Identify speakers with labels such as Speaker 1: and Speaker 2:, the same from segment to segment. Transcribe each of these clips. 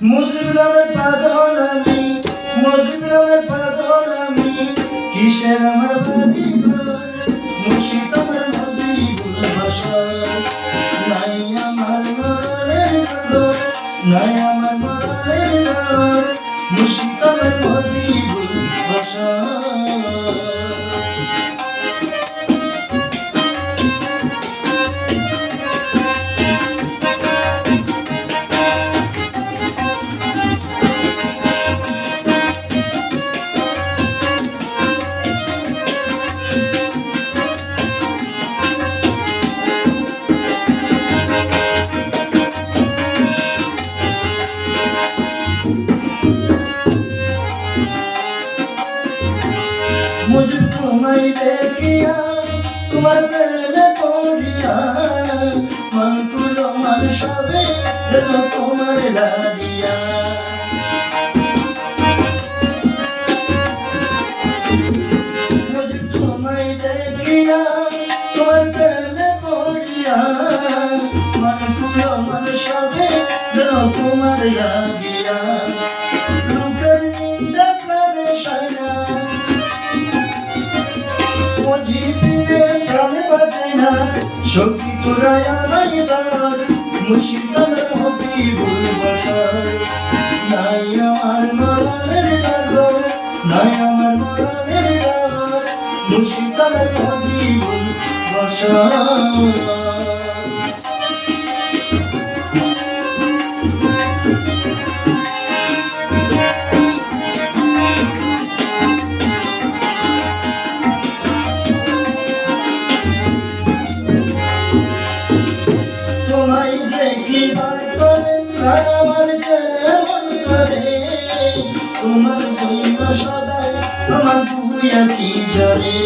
Speaker 1: মুজিব নামের পাগল আমি, মুজিব নামের পাগল আমি, কিসের আমার বাড়ি ঘর, মুর্শিদ আমার মুজিবুল বাসার। নাই আমার মরণের ঘর, নাই আমার মরণের ঘর, মুর্শিদ আমার মুজিবুল বাসার। মুজিব তোমায় দেখিয়া তোমার প্রেমে পড়িয়া মন কুলো মান সবে যেন তোমার লাগিয়া। মুজিব তোমায় দেখিয়া তোমার প্রেমে পড়িয়া মন কুলো মান সবে যেন তোমার লাগিয়া। লোকের নিন্দা প্রাণে সাইনা শক্তি তোরায় আমায় দার, মুর্শিদ আমার মুজিবুল বাসার। নাই আমার মরণের ডর, নাই আমার মরণের ডর, মুর্শিদ আমার মুজিবুল বাসার। আমার যেমন করে তোমার জন্য সদাই আমার দুয়াকি জরে।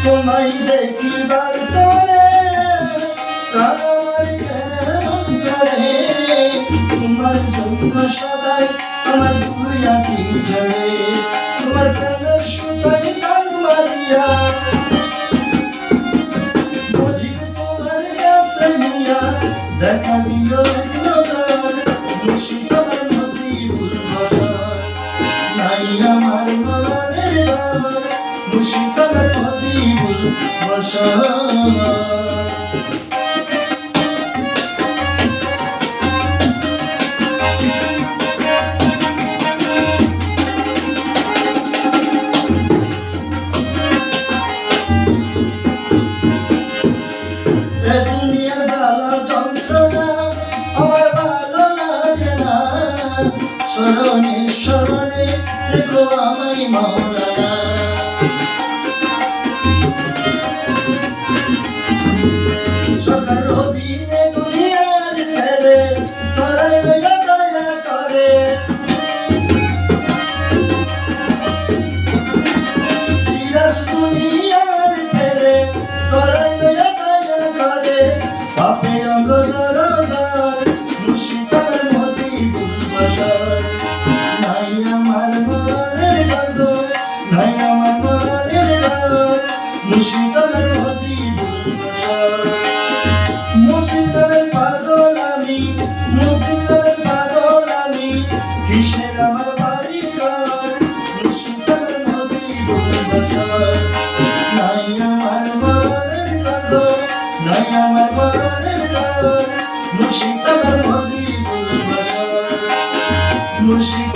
Speaker 1: তোমায় দেখিবার তরে আমার যেমন করে তোমার জন্য সদাই আমার দুয়াকি জরে। তোমার প্রেমের সুতায় টান মারিয়া দেখা দিও নজর, মুর্শিদ আমার মুজিবুল বাসার। নাই আমার মরণের ডর, মুর্শিদ আমার মুজিবুল বাসার। দুনিয়ার জ্বালা যন্ত্রণা আমার ভালো লাগে না, স্মরণে স্মরণে রেখো আমায় মাওলানা। সরকার রবিনে দুনিয়ার ফেরে তোরাই লইয়া দয়া করে, সিরাজ দুনিয়ার ফেরে তোরাই লইয়া দয়া করে। পাপে অঙ্গ জরদার, মুর্শিদ আমার মুজিবুল বাসার। নাই আমার মরণের ডর, নাই আমার মরণের ডর, মুর্শিদ আমার মুজিবুল বাসার। মুর্শিদ নামের পাগল আমি, মুর্শিদ নামের পাগল আমি, কিসের আমার বাড়ি ঘর, মুর্শিদ আমার মুজিবুল বাসার। নাই আমার মরণের ডর, নাই আমার মরণের ডর, মুর্শিদ আমার মুজিবুল বাসার। মুর্শিদ